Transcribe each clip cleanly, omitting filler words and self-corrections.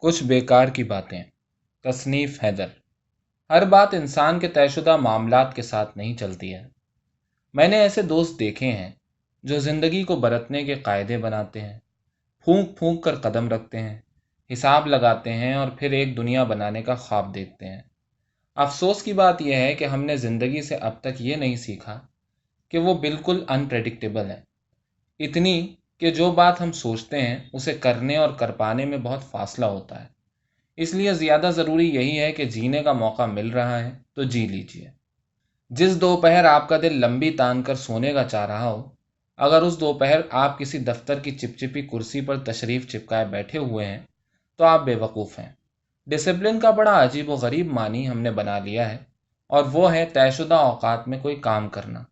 کچھ بیکار کی باتیں۔ تصنیف حیدر۔ ہر بات انسان کے طے شدہ معاملات کے ساتھ نہیں چلتی ہے۔ میں نے ایسے دوست دیکھے ہیں جو زندگی کو برتنے کے قاعدے بناتے ہیں، پھونک پھونک کر قدم رکھتے ہیں، حساب لگاتے ہیں اور پھر ایک دنیا بنانے کا خواب دیکھتے ہیں۔ افسوس کی بات یہ ہے کہ ہم نے زندگی سے اب تک یہ نہیں سیکھا کہ وہ بالکل انپریڈکٹیبل ہے، اتنی کہ جو بات ہم سوچتے ہیں اسے کرنے اور کر پانے میں بہت فاصلہ ہوتا ہے۔ اس لیے زیادہ ضروری یہی ہے کہ جینے کا موقع مل رہا ہے تو جی لیجیے۔ جس دوپہر آپ کا دل لمبی تان کر سونے کا چاہ رہا ہو، اگر اس دوپہر آپ کسی دفتر کی چپچپی کرسی پر تشریف چپکائے بیٹھے ہوئے ہیں تو آپ بے وقوف ہیں۔ ڈسپلن کا بڑا عجیب و غریب معنی ہم نے بنا لیا ہے، اور وہ ہے طے شدہ اوقات میں کوئی کام کرنا۔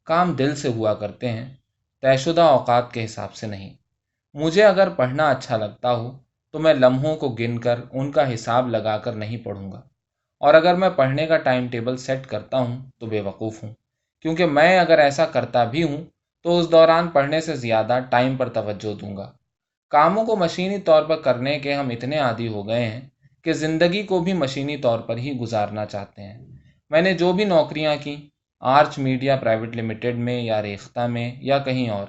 کام دل سے ہوا کرتے ہیں، طے شدہ اوقات کے حساب سے نہیں۔ مجھے اگر پڑھنا اچھا لگتا ہو تو میں لمحوں کو گن کر ان کا حساب لگا کر نہیں پڑھوں گا، اور اگر میں پڑھنے کا ٹائم ٹیبل سیٹ کرتا ہوں تو بے وقوف ہوں، کیونکہ میں اگر ایسا کرتا بھی ہوں تو اس دوران پڑھنے سے زیادہ ٹائم پر توجہ دوں گا۔ کاموں کو مشینی طور پر کرنے کے ہم اتنے عادی ہو گئے ہیں کہ زندگی کو بھی مشینی طور پر ہی گزارنا چاہتے ہیں۔ میں نے جو بھی نوکریاں کی، آرچ میڈیا پرائیویٹ لمیٹڈ میں یا ریختہ میں یا کہیں اور،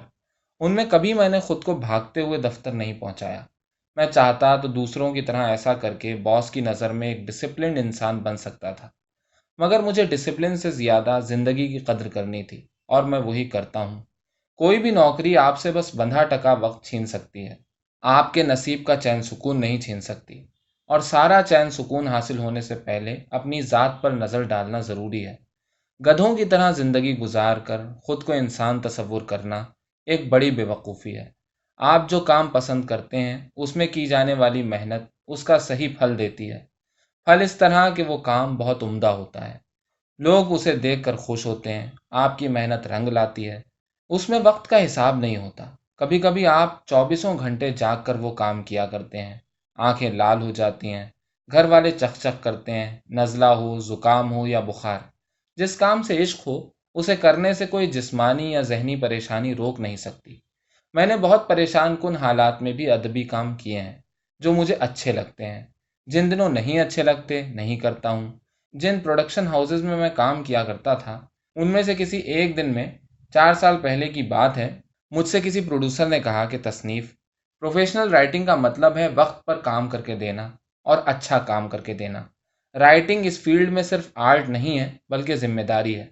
ان میں کبھی میں نے خود کو بھاگتے ہوئے دفتر نہیں پہنچایا۔ میں چاہتا تو دوسروں کی طرح ایسا کر کے باس کی نظر میں ایک ڈسپلنڈ انسان بن سکتا تھا، مگر مجھے ڈسپلن سے زیادہ زندگی کی قدر کرنی تھی، اور میں وہی کرتا ہوں۔ کوئی بھی نوکری آپ سے بس بندھا ٹکا وقت چھین سکتی ہے، آپ کے نصیب کا چین سکون نہیں چھین سکتی، اور سارا چین سکون حاصل ہونے سے پہلے اپنی ذات پر نظر ڈالنا ضروری ہے۔ گدھوں کی طرح زندگی گزار کر خود کو انسان تصور کرنا ایک بڑی بے وقوفی ہے۔ آپ جو کام پسند کرتے ہیں اس میں کی جانے والی محنت اس کا صحیح پھل دیتی ہے، پھل اس طرح کہ وہ کام بہت عمدہ ہوتا ہے، لوگ اسے دیکھ کر خوش ہوتے ہیں، آپ کی محنت رنگ لاتی ہے۔ اس میں وقت کا حساب نہیں ہوتا۔ کبھی کبھی آپ 24 گھنٹے جاگ کر وہ کام کیا کرتے ہیں، آنکھیں لال ہو جاتی ہیں، گھر والے چک چک کرتے ہیں، نزلہ ہو، زکام ہو یا بخار۔ جس کام سے عشق ہو اسے کرنے سے کوئی جسمانی یا ذہنی پریشانی روک نہیں سکتی۔ میں نے بہت پریشان کن حالات میں بھی ادبی کام کیے ہیں جو مجھے اچھے لگتے ہیں۔ جن دنوں نہیں اچھے لگتے نہیں کرتا ہوں۔ جن پروڈکشن ہاؤسز میں میں کام کیا کرتا تھا ان میں سے کسی ایک دن میں، 4 سال پہلے کی بات ہے، مجھ سے کسی پروڈیوسر نے کہا کہ تصنیف، پروفیشنل رائٹنگ کا مطلب ہے وقت پر کام کر کے دینا اور اچھا کام کر کے دینا۔ رائٹنگ اس فیلڈ میں صرف آرٹ نہیں ہے بلکہ ذمہ داری ہے۔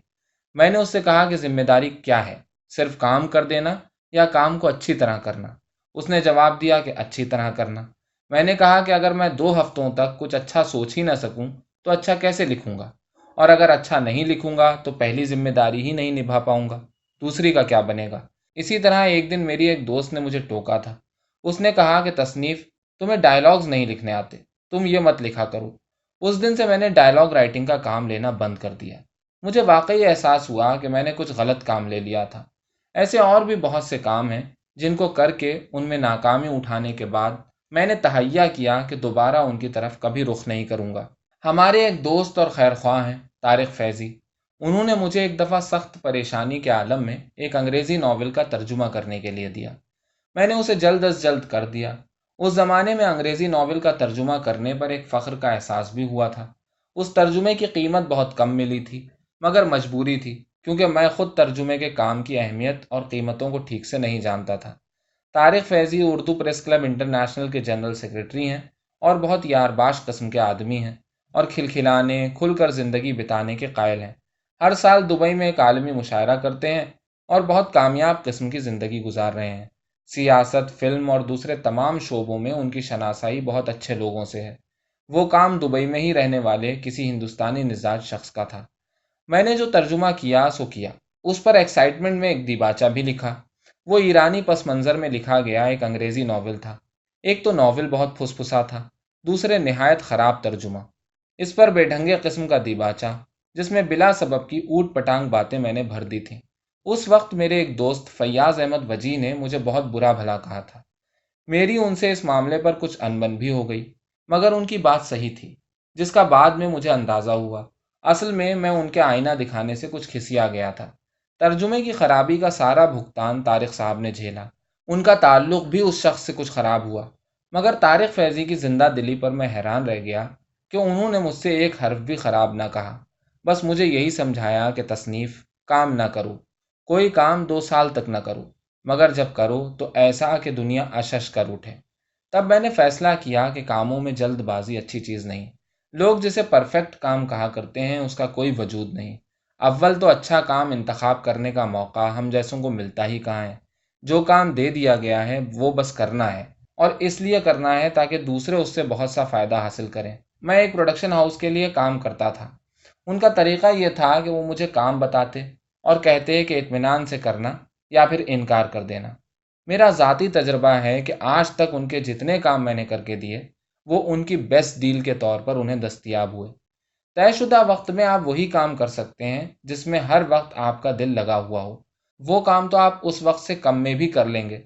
میں نے اس سے کہا کہ ذمہ داری کیا ہے، صرف کام کر دینا یا کام کو اچھی طرح کرنا؟ اس نے جواب دیا کہ اچھی طرح کرنا۔ میں نے کہا کہ اگر میں 2 ہفتوں تک کچھ اچھا سوچ ہی نہ سکوں تو اچھا کیسے لکھوں گا؟ اور اگر اچھا نہیں لکھوں گا تو پہلی ذمہ داری ہی نہیں نبھا پاؤں گا، دوسری کا کیا بنے گا؟ اسی طرح ایک دن میری ایک دوست نے مجھے ٹوکا تھا۔ اس نے کہا کہ تصنیف، تمہیں ڈائلاگز نہیں لکھنے آتے، تم یہ مت لکھا کرو۔ اس دن سے میں نے ڈائلاگ رائٹنگ کا کام لینا بند کر دیا۔ مجھے واقعی احساس ہوا کہ میں نے کچھ غلط کام لے لیا تھا۔ ایسے اور بھی بہت سے کام ہیں جن کو کر کے ان میں ناکامی اٹھانے کے بعد میں نے تہیہ کیا کہ دوبارہ ان کی طرف کبھی رخ نہیں کروں گا۔ ہمارے ایک دوست اور خیر خواہ ہیں طارق فیضی۔ انہوں نے مجھے ایک دفعہ سخت پریشانی کے عالم میں ایک انگریزی ناول کا ترجمہ کرنے کے لیے دیا۔ میں نے اسے جلد از جلد کر دیا۔ اس زمانے میں انگریزی ناول کا ترجمہ کرنے پر ایک فخر کا احساس بھی ہوا تھا۔ اس ترجمے کی قیمت بہت کم ملی تھی، مگر مجبوری تھی، کیونکہ میں خود ترجمے کے کام کی اہمیت اور قیمتوں کو ٹھیک سے نہیں جانتا تھا۔ Tariq Faizi Urdu press club international کے جنرل سیکرٹری ہیں اور بہت یارباش قسم کے آدمی ہیں، اور کھلکھلانے، کھل کر زندگی بتانے کے قائل ہیں۔ ہر سال دبئی میں ایک عالمی مشاعرہ کرتے ہیں اور بہت کامیاب قسم کی زندگی گزار رہے ہیں۔ سیاست، فلم اور دوسرے تمام شعبوں میں ان کی شناسائی بہت اچھے لوگوں سے ہے۔ وہ کام دبئی میں ہی رہنے والے کسی ہندوستانی مزاج شخص کا تھا۔ میں نے جو ترجمہ کیا سو کیا۔ اس پر ایکسائٹمنٹ میں ایک دیباچہ بھی لکھا۔ وہ ایرانی پس منظر میں لکھا گیا ایک انگریزی ناول تھا۔ ایک تو ناول بہت پھسپھسا تھا، دوسرے نہایت خراب ترجمہ۔ اس پر بے ڈھنگے قسم کا دیباچہ جس میں بلا سبب کی اوٹ پٹانگ باتیں میں نے بھر دی تھیں۔ اس وقت میرے ایک دوست فیاض احمد وجی نے مجھے بہت برا بھلا کہا تھا۔ میری ان سے اس معاملے پر کچھ انبن بھی ہو گئی، مگر ان کی بات صحیح تھی، جس کا بعد میں مجھے اندازہ ہوا۔ اصل میں ان کے آئینہ دکھانے سے کچھ کھسیا گیا تھا۔ ترجمے کی خرابی کا سارا بھگتان طارق صاحب نے جھیلا۔ ان کا تعلق بھی اس شخص سے کچھ خراب ہوا۔ مگر طارق فیضی کی زندہ دلی پر میں حیران رہ گیا کہ انہوں نے مجھ سے ایک حرف بھی خراب نہ کہا، بس مجھے یہی سمجھایا کہ تصنیف کام نہ کرو، کوئی کام 2 سال تک نہ کرو، مگر جب کرو تو ایسا کہ دنیا اشش کر اٹھے۔ تب میں نے فیصلہ کیا کہ کاموں میں جلد بازی اچھی چیز نہیں۔ لوگ جسے پرفیکٹ کام کہا کرتے ہیں اس کا کوئی وجود نہیں۔ اول تو اچھا کام انتخاب کرنے کا موقع ہم جیسوں کو ملتا ہی کہاں ہے۔ جو کام دے دیا گیا ہے وہ بس کرنا ہے، اور اس لیے کرنا ہے تاکہ دوسرے اس سے بہت سا فائدہ حاصل کریں۔ میں ایک پروڈکشن ہاؤس کے لیے کام کرتا تھا۔ ان کا طریقہ یہ تھا کہ وہ مجھے کام بتاتے اور کہتے کہ اطمینان سے کرنا یا پھر انکار کر دینا۔ میرا ذاتی تجربہ ہے کہ آج تک ان کے جتنے کام میں نے کر کے دیے وہ ان کی بیسٹ ڈیل کے طور پر انہیں دستیاب ہوئے۔ طے شدہ وقت میں آپ وہی کام کر سکتے ہیں جس میں ہر وقت آپ کا دل لگا ہوا ہو۔ وہ کام تو آپ اس وقت سے کم میں بھی کر لیں گے،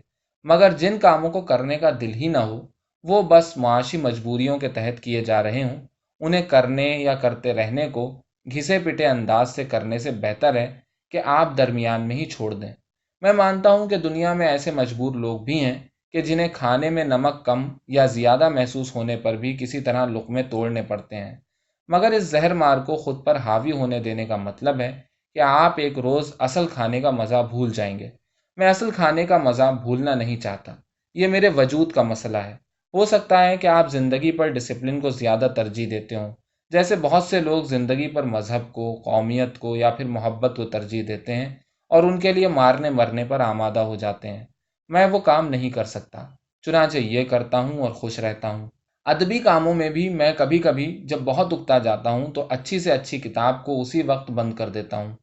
مگر جن کاموں کو کرنے کا دل ہی نہ ہو، وہ بس معاشی مجبوریوں کے تحت کیے جا رہے ہوں، انہیں کرنے یا کرتے رہنے کو گھسے پٹے انداز سے کرنے سے بہتر ہے کہ آپ درمیان میں ہی چھوڑ دیں۔ میں مانتا ہوں کہ دنیا میں ایسے مجبور لوگ بھی ہیں کہ جنہیں کھانے میں نمک کم یا زیادہ محسوس ہونے پر بھی کسی طرح لقمے توڑنے پڑتے ہیں، مگر اس زہر مار کو خود پر حاوی ہونے دینے کا مطلب ہے کہ آپ ایک روز اصل کھانے کا مزہ بھول جائیں گے۔ میں اصل کھانے کا مزہ بھولنا نہیں چاہتا، یہ میرے وجود کا مسئلہ ہے۔ ہو سکتا ہے کہ آپ زندگی پر ڈسپلن کو زیادہ ترجیح دیتے ہوں، جیسے بہت سے لوگ زندگی پر مذہب کو، قومیت کو یا پھر محبت کو ترجیح دیتے ہیں اور ان کے لیے مارنے مرنے پر آمادہ ہو جاتے ہیں۔ میں وہ کام نہیں کر سکتا، چنانچہ یہ کرتا ہوں اور خوش رہتا ہوں۔ ادبی کاموں میں بھی میں کبھی کبھی جب بہت اکتا جاتا ہوں تو اچھی سے اچھی کتاب کو اسی وقت بند کر دیتا ہوں۔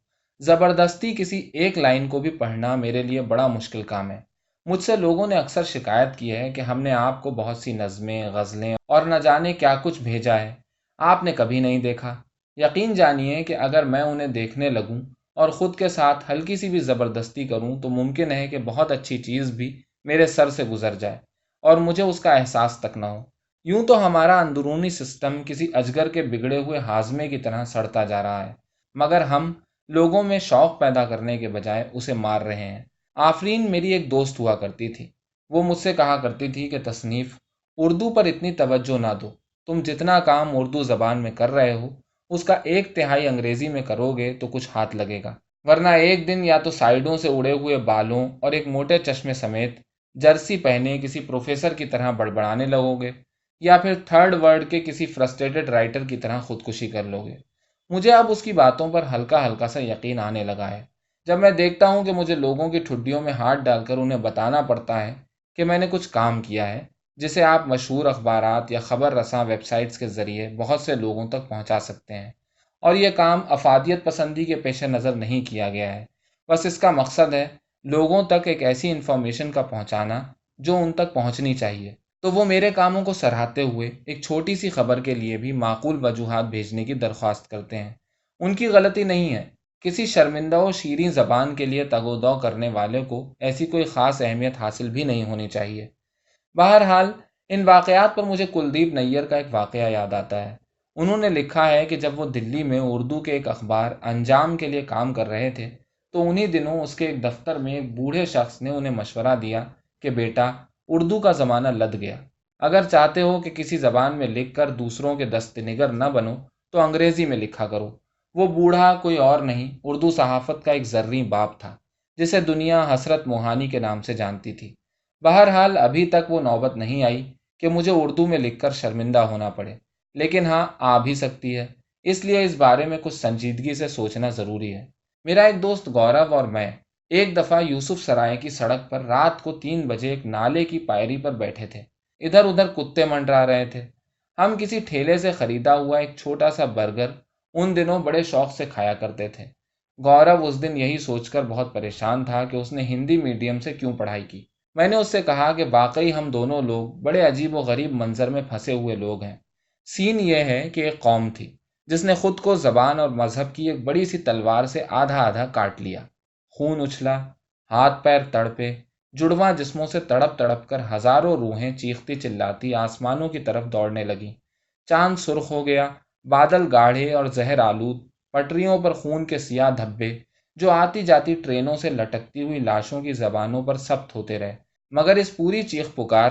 زبردستی کسی ایک لائن کو بھی پڑھنا میرے لیے بڑا مشکل کام ہے۔ مجھ سے لوگوں نے اکثر شکایت کی ہے کہ ہم نے آپ کو بہت سی نظمیں، غزلیں اور نہ جانے کیا کچھ بھیجا ہے، آپ نے کبھی نہیں دیکھا۔ یقین جانیے کہ اگر میں انہیں دیکھنے لگوں اور خود کے ساتھ ہلکی سی بھی زبردستی کروں تو ممکن ہے کہ بہت اچھی چیز بھی میرے سر سے گزر جائے اور مجھے اس کا احساس تک نہ ہو۔ یوں تو ہمارا اندرونی سسٹم کسی اجگر کے بگڑے ہوئے ہاضمے کی طرح سڑتا جا رہا ہے، مگر ہم لوگوں میں شوق پیدا کرنے کے بجائے اسے مار رہے ہیں۔ آفرین میری ایک دوست ہوا کرتی تھی۔ وہ مجھ سے کہا کرتی تھی کہ تصنیف اردو پر اتنی توجہ نہ دو، تم جتنا کام اردو زبان میں کر رہے ہو اس کا 1/3 انگریزی میں کرو گے تو کچھ ہاتھ لگے گا، ورنہ ایک دن یا تو سائیڈوں سے اڑے ہوئے بالوں اور ایک موٹے چشمے سمیت جرسی پہنے کسی پروفیسر کی طرح بڑبڑانے لگو گے، یا پھر تھرڈ ورلڈ کے کسی فرسٹریٹڈ رائٹر کی طرح خودکشی کر لو گے۔ مجھے اب اس کی باتوں پر ہلکا ہلکا سا یقین آنے لگا ہے۔ جب میں دیکھتا ہوں کہ مجھے لوگوں کی ٹھڈیوں میں ہاتھ ڈال کر انہیں بتانا پڑتا ہے کہ میں نے کچھ کام کیا ہے جسے آپ مشہور اخبارات یا خبر رساں ویب سائٹس کے ذریعے بہت سے لوگوں تک پہنچا سکتے ہیں، اور یہ کام افادیت پسندی کے پیش نظر نہیں کیا گیا ہے، بس اس کا مقصد ہے لوگوں تک ایک ایسی انفارمیشن کا پہنچانا جو ان تک پہنچنی چاہیے، تو وہ میرے کاموں کو سراہتے ہوئے ایک چھوٹی سی خبر کے لیے بھی معقول وجوہات بھیجنے کی درخواست کرتے ہیں۔ ان کی غلطی نہیں ہے، کسی شرمندہ و شیریں زبان کے لیے تگ و دو کرنے والے کو ایسی کوئی خاص اہمیت حاصل بھی نہیں ہونی چاہیے۔ بہرحال ان واقعات پر مجھے کلدیپ نیر کا ایک واقعہ یاد آتا ہے۔ انہوں نے لکھا ہے کہ جب وہ دلی میں اردو کے ایک اخبار انجام کے لیے کام کر رہے تھے تو انہی دنوں اس کے ایک دفتر میں ایک بوڑھے شخص نے انہیں مشورہ دیا کہ بیٹا، اردو کا زمانہ لد گیا، اگر چاہتے ہو کہ کسی زبان میں لکھ کر دوسروں کے دست نگر نہ بنو تو انگریزی میں لکھا کرو۔ وہ بوڑھا کوئی اور نہیں، اردو صحافت کا ایک زریں باپ تھا جسے دنیا حسرت موہانی کے نام سے جانتی تھی۔ بہرحال ابھی تک وہ نوبت نہیں آئی کہ مجھے اردو میں لکھ کر شرمندہ ہونا پڑے، لیکن ہاں آ بھی سکتی ہے، اس لیے اس بارے میں کچھ سنجیدگی سے سوچنا ضروری ہے۔ میرا ایک دوست گورو اور میں ایک دفعہ یوسف سرائے کی سڑک پر رات کو 3 بجے ایک نالے کی پائری پر بیٹھے تھے۔ ادھر ادھر کتے منڈرا رہے تھے۔ ہم کسی ٹھیلے سے خریدا ہوا ایک چھوٹا سا برگر ان دنوں بڑے شوق سے کھایا کرتے تھے۔ گورو اس دن یہی سوچ کر بہت پریشان تھا کہ اس نے ہندی میڈیم سے کیوں پڑھائی کی۔ میں نے اس سے کہا کہ واقعی ہم دونوں لوگ بڑے عجیب و غریب منظر میں پھنسے ہوئے لوگ ہیں۔ سین یہ ہے کہ ایک قوم تھی جس نے خود کو زبان اور مذہب کی ایک بڑی سی تلوار سے آدھا آدھا کاٹ لیا۔ خون اچھلا، ہاتھ پیر تڑپے، جڑواں جسموں سے تڑپ تڑپ کر ہزاروں روحیں چیختی چلاتی آسمانوں کی طرف دوڑنے لگیں۔ چاند سرخ ہو گیا، بادل گاڑھے اور زہر آلود، پٹریوں پر خون کے سیاہ دھبے جو آتی جاتی ٹرینوں سے لٹکتی ہوئی لاشوں کی زبانوں پر ثبت ہوتے رہے، مگر اس پوری چیخ پکار